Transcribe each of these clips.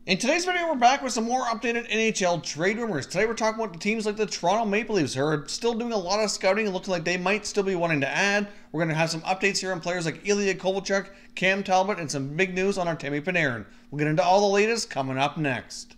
In today's video, we're back with some more updated NHL trade rumors. Today, we're talking about the teams like the Toronto Maple Leafs, who are still doing a lot of scouting and looking like they might still be wanting to add. We're going to have some updates here on players like Ilya, Kovalchuk, Cam Talbot, and some big news on Artemi Panarin. We'll get into all the latest coming up next.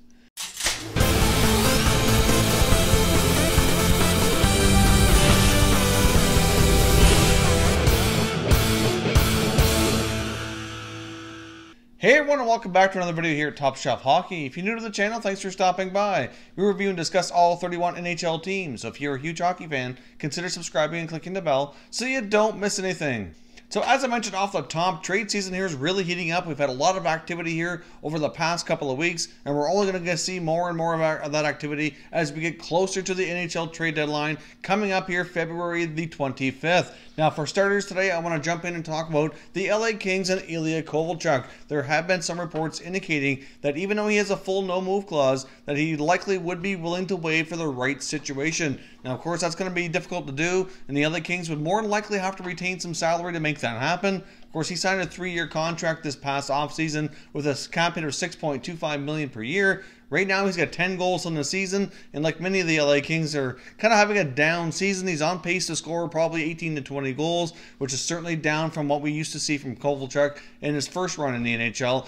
Hey everyone, and welcome back to another video here at Top Shelf Hockey. If you're new to the channel, thanks for stopping by. We review and discuss all 31 NHL teams, so if you're a huge hockey fan, consider subscribing and clicking the bell so you don't miss anything. So as I mentioned off the top, trade season here is really heating up. We've had a lot of activity here over the past couple of weeks, and we're only going to see more and more of that activity as we get closer to the NHL trade deadline coming up here February the 25th. Now, for starters today, I want to jump in and talk about the LA Kings and Ilya Kovalchuk. There have been some reports indicating that even though he has a full no-move clause, that he likely would be willing to waive for the right situation. Now, of course, that's going to be difficult to do, and the LA Kings would more than likely have to retain some salary to make that happen. Of course, he signed a 3-year contract this past offseason with a cap hit of $6.25 million per year. Right now, he's got 10 goals in the season, and like many of the LA Kings are kind of having a down season. He's on pace to score probably 18 to 20 goals, which is certainly down from what we used to see from Kovalchuk in his first run in the NHL.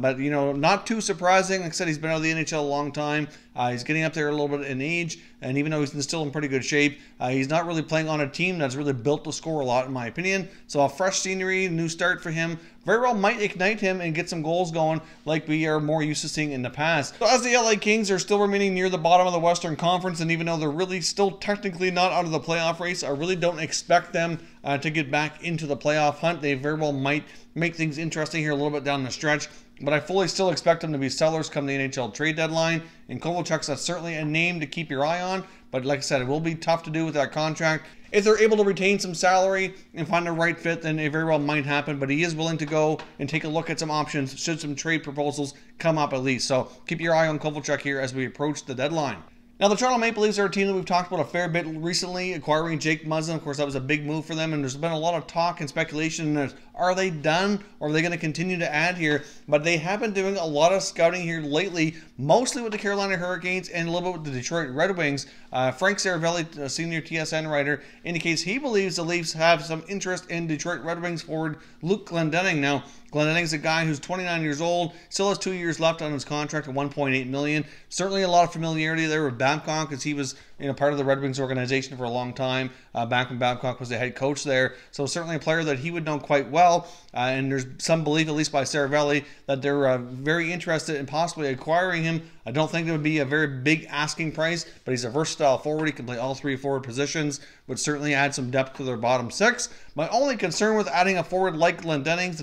But, you know, not too surprising. Like I said, he's been out of the NHL a long time. He's getting up there a little bit in age, and even though he's still in pretty good shape, he's not really playing on a team that's really built to score a lot, in my opinion. So a fresh scenery, new start for him, very well might ignite him and get some goals going like we are more used to seeing in the past. So as the LA Kings are still remaining near the bottom of the Western Conference, and even though they're really still technically not out of the playoff race, I really don't expect them to get back into the playoff hunt. They very well might make things interesting here a little bit down the stretch, but I fully still expect them to be sellers come the NHL trade deadline, and Kovalchuk's certainly a name to keep your eye on, but like I said, it will be tough to do with that contract. If they're able to retain some salary and find the right fit, then it very well might happen, but he is willing to go and take a look at some options should some trade proposals come up at least. So keep your eye on Kovalchuk here as we approach the deadline. Now, the Toronto Maple Leafs are a team that we've talked about a fair bit recently, acquiring Jake Muzzin. Of course, that was a big move for them, and there's been a lot of talk and speculation. Are they done, or are they going to continue to add here? But they have been doing a lot of scouting here lately, mostly with the Carolina Hurricanes and a little bit with the Detroit Red Wings. Frank Saravelli, a senior TSN writer, indicates he believes the Leafs have some interest in Detroit Red Wings forward Luke Glendening. Now, Glendening's a guy who's 29 years old, still has 2 years left on his contract at $1.8 million. Certainly a lot of familiarity there with Babcock, because he was part of the Red Wings organization for a long time, back when Babcock was the head coach there. So certainly a player that he would know quite well. And there's some belief, at least by Saravelli, that they're very interested in possibly acquiring him. I don't think it would be a very big asking price, but he's a versatile forward. He can play all three forward positions, would certainly add some depth to their bottom six. My only concern with adding a forward like Glendening,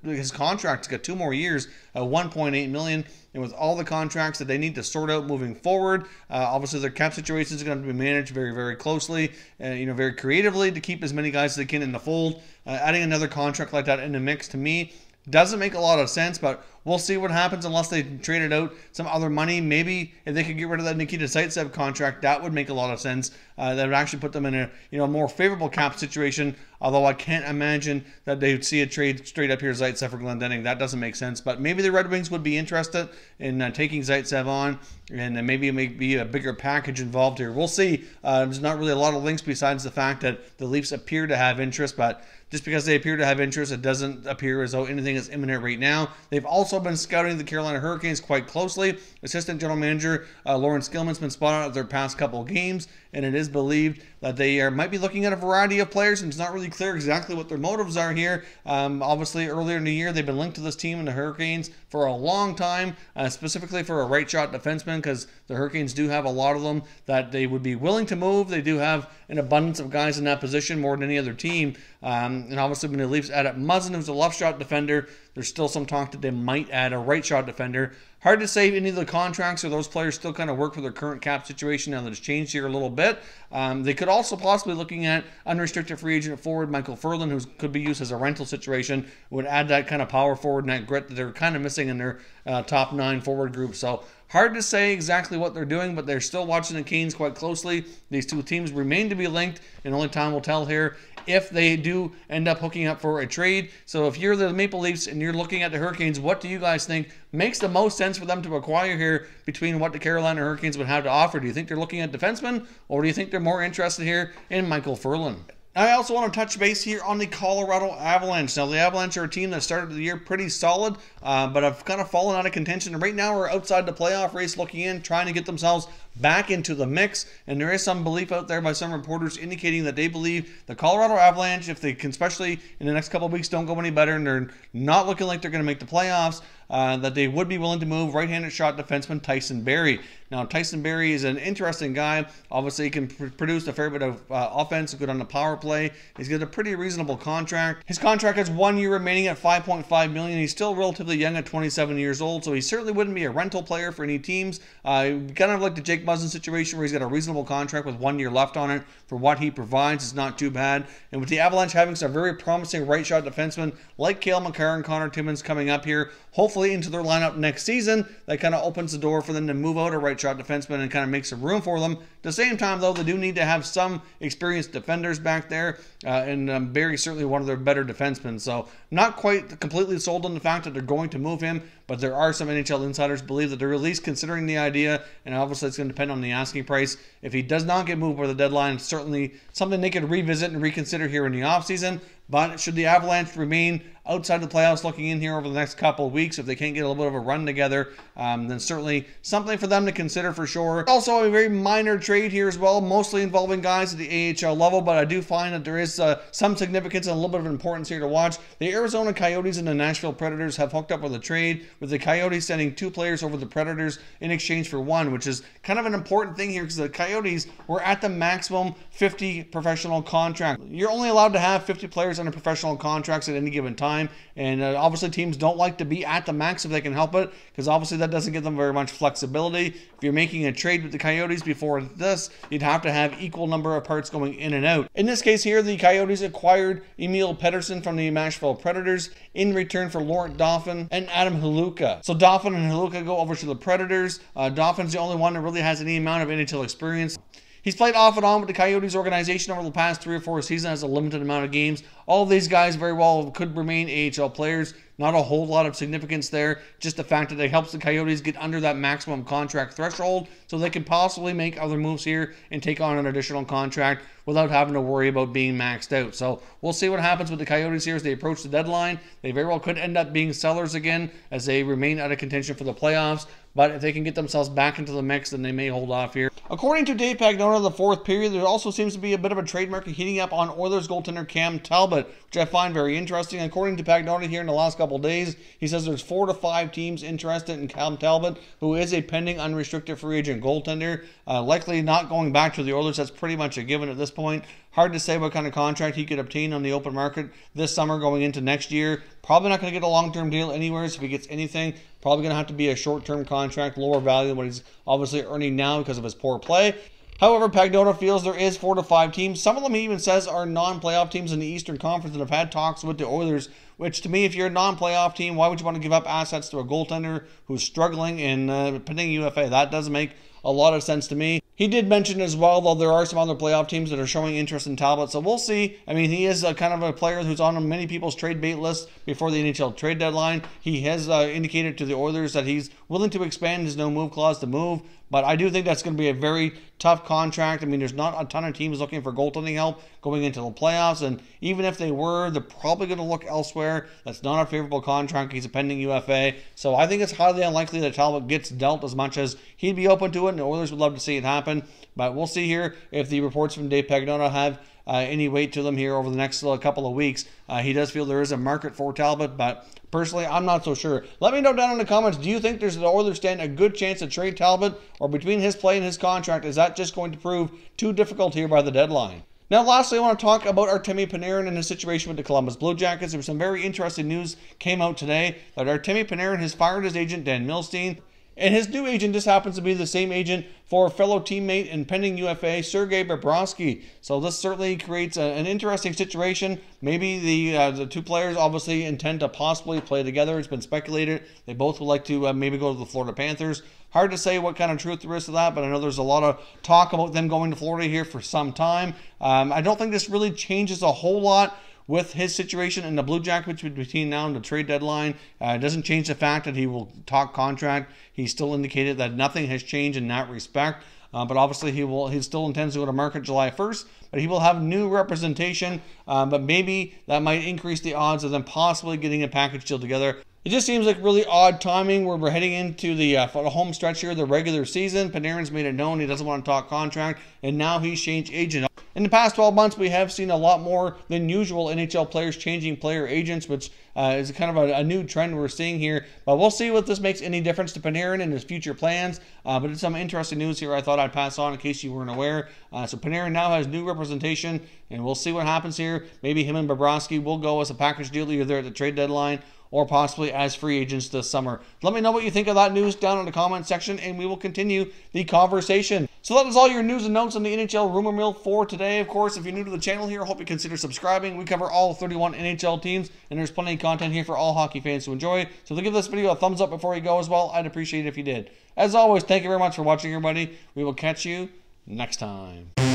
his contract's got 2 more years, $1.8 million, and with all the contracts that they need to sort out moving forward, obviously their cap situation is going to be managed very, very closely, very creatively to keep as many guys as they can in the fold. Adding another contract like that in the mix, to me, doesn't make a lot of sense, but we'll see what happens unless they traded out some other money. Maybe if they could get rid of that Nikita Zaitsev contract, that would make a lot of sense. That would actually put them in a more favorable cap situation, although I can't imagine that they would see a trade straight up here, Zaitsev for Glendening. That doesn't make sense, but maybe the Red Wings would be interested in taking Zaitsev on, and maybe it may be a bigger package involved here. We'll see. There's not really a lot of links besides the fact that the Leafs appear to have interest, but just because they appear to have interest, it doesn't appear as though anything is imminent right now. They've also been scouting the Carolina Hurricanes quite closely. Assistant General Manager Lawrence Gilman's been spotted at their past couple of games, and it is believed that they might be looking at a variety of players, and it's not really clear exactly what their motives are here. Obviously, earlier in the year, they've been linked to this team and the Hurricanes for a long time, specifically for a right-shot defenseman, because the Hurricanes do have a lot of them that they would be willing to move. They do have an abundance of guys in that position, more than any other team. And obviously, when the Leafs add up Muzzin, who's a left-shot defender, there's still some talk that they might add a right-shot defender. Hard to say if any of the contracts or those players still kind of work for their current cap situation now that it's changed here a little bit. They could also possibly looking at unrestricted free agent forward Michael Furlan, who could be used as a rental situation, would add that kind of power forward and that grit that they're kind of missing in their top 9 forward group. So Hard to say exactly what they're doing, but they're still watching the Canes quite closely. These two teams remain to be linked, and only time will tell here if they do end up hooking up for a trade. So if you're the Maple Leafs and you're looking at the Hurricanes, what do you guys think makes the most sense for them to acquire here between what the Carolina Hurricanes would have to offer? Do you think they're looking at defensemen, or do you think they're more interested here in Michael Furlan? I also want to touch base here on the Colorado Avalanche. Now, the Avalanche are a team that started the year pretty solid, but have kind of fallen out of contention. And right now, we're outside the playoff race looking in, trying to get themselves back into the mix. And there is some belief out there by some reporters indicating that they believe the Colorado Avalanche, if they can, especially in the next couple of weeks, don't go any better and they're not looking like they're going to make the playoffs, that they would be willing to move right-handed shot defenseman Tyson Barrie. Now, Tyson Barrie is an interesting guy. Obviously, he can produce a fair bit of offense, good on the power play. He's got a pretty reasonable contract. His contract has 1 year remaining at $5.5 million. He's still relatively young at 27 years old, so he certainly wouldn't be a rental player for any teams. Kind of like the Jake Muzzin situation where he's got a reasonable contract with 1 year left on it. For what he provides, it's not too bad. And with the Avalanche having some very promising right-shot defensemen like Cale Makar and Connor Timmins coming up here, hopefully into their lineup next season, that kind of opens the door for them to move out a right-shot defenseman and kind of make some room for them. At the same time, though, they do need to have some experienced defenders back there, and Barry's certainly one of their better defensemen. So not quite completely sold on the fact that they're going to move him, but there are some NHL insiders believe that they're at least considering the idea, and obviously it's going to depend on the asking price. If he does not get moved by the deadline, it's certainly something they could revisit and reconsider here in the offseason. But should the Avalanche remain outside the playoffs looking in here over the next couple of weeks, if they can't get a little bit of a run together, then certainly something for them to consider for sure. Also a very minor trade here as well, mostly involving guys at the AHL level, but I do find that there is some significance and a little bit of importance here to watch. The Arizona Coyotes and the Nashville Predators have hooked up with a trade, with the Coyotes sending 2 players over the Predators in exchange for 1, which is kind of an important thing here because the Coyotes were at the maximum 50 professional contract. You're only allowed to have 50 players under professional contracts at any given time, and obviously teams don't like to be at the max if they can help it, because obviously that doesn't give them very much flexibility. If you're making a trade with the Coyotes before this, you'd have to have equal number of parts going in and out. In this case here, the Coyotes acquired Emil Pettersson from the Nashville Predators in return for Laurent Dauphin and Adam Haluka. So Dauphin and Haluka go over to the Predators. Dauphin's the only one that really has any amount of NHL experience. He's played off and on with the Coyotes organization over the past 3 or 4 seasons, has a limited amount of games. All of these guys very well could remain AHL players. Not a whole lot of significance there. Just the fact that it helps the Coyotes get under that maximum contract threshold so they can possibly make other moves here and take on an additional contract without having to worry about being maxed out. So we'll see what happens with the Coyotes here as they approach the deadline. They very well could end up being sellers again as they remain out of contention for the playoffs. But if they can get themselves back into the mix, then they may hold off here. According to Dave Pagnotta, the 4th period, there also seems to be a bit of a trade market heating up on Oilers goaltender Cam Talbot, which I find very interesting. According to Pagnotta here in the last couple of days, he says there's 4 to 5 teams interested in Cam Talbot, who is a pending unrestricted free agent goaltender. Likely not going back to the Oilers. That's pretty much a given at this point. Hard to say what kind of contract he could obtain on the open market this summer going into next year. Probably not going to get a long-term deal anywhere. So if he gets anything, probably going to have to be a short-term contract, lower value than what he's obviously earning now because of his poor play. However, Pagnotta feels there is 4 to 5 teams. Some of them he even says are non-playoff teams in the Eastern Conference that have had talks with the Oilers, which to me, if you're a non-playoff team, why would you want to give up assets to a goaltender who's struggling and pending UFA? That doesn't make a lot of sense to me. He did mention as well, though, there are some other playoff teams that are showing interest in Talbot, so we'll see. I mean, he is kind of a player who's on many people's trade bait list before the NHL trade deadline. He has indicated to the Oilers that he's willing to expand his no-move clause to move, but I do think that's going to be a very tough contract. I mean, there's not a ton of teams looking for goaltending help going into the playoffs, and even if they were, they're probably going to look elsewhere. That's not a favorable contract. He's a pending UFA, so I think it's highly unlikely that Talbot gets dealt as much as he'd be open to it, and the Oilers would love to see it happen. But we'll see here if the reports from Dave Pagnotta have any weight to them here over the next couple of weeks. He does feel there is a market for Talbot, but personally, I'm not so sure. Let me know down in the comments, do you think the Oilers stand a good chance to trade Talbot, or between his play and his contract, is that just going to prove too difficult here by the deadline? Now, lastly, I want to talk about Artemi Panarin and his situation with the Columbus Blue Jackets. There was some very interesting news came out today that Artemi Panarin has fired his agent, Dan Milstein, And his new agent just happens to be the same agent for fellow teammate and pending UFA Sergei Bobrovsky. So this certainly creates an interesting situation. Maybe the two players obviously intend to possibly play together. It's been speculated they both would like to maybe go to the Florida Panthers. Hard to say what kind of truth there is to that, but I know there's a lot of talk about them going to Florida here for some time. I don't think this really changes a whole lot with his situation in the Blue Jackets between now and the trade deadline. It doesn't change the fact that he will talk contract. He still indicated that nothing has changed in that respect. But obviously he still intends to go to market July 1st, but he will have new representation. But maybe that might increase the odds of them possibly getting a package deal together. It just seems like really odd timing where we're heading into the home stretch here, the regular season. Panarin's made it known he doesn't want to talk contract, and now he's changed agent. In the past 12 months, we have seen a lot more than usual NHL players changing player agents, which is kind of a new trend we're seeing here. But we'll see what this makes any difference to Panarin and his future plans. But it's some interesting news here I thought I'd pass on in case you weren't aware. So Panarin now has new representation, and we'll see what happens here. Maybe him and Bobrovsky will go as a package deal either at the trade deadline or possibly as free agents this summer. Let me know what you think of that news down in the comment section, and we will continue the conversation. So that is all your news and notes on the NHL rumor mill for today. Of course, if you're new to the channel here, I hope you consider subscribing. We cover all 31 NHL teams, and there's plenty of content here for all hockey fans to enjoy. So if you give this video a thumbs up before you go as well, I'd appreciate it if you did. As always, thank you very much for watching, everybody. We will catch you next time.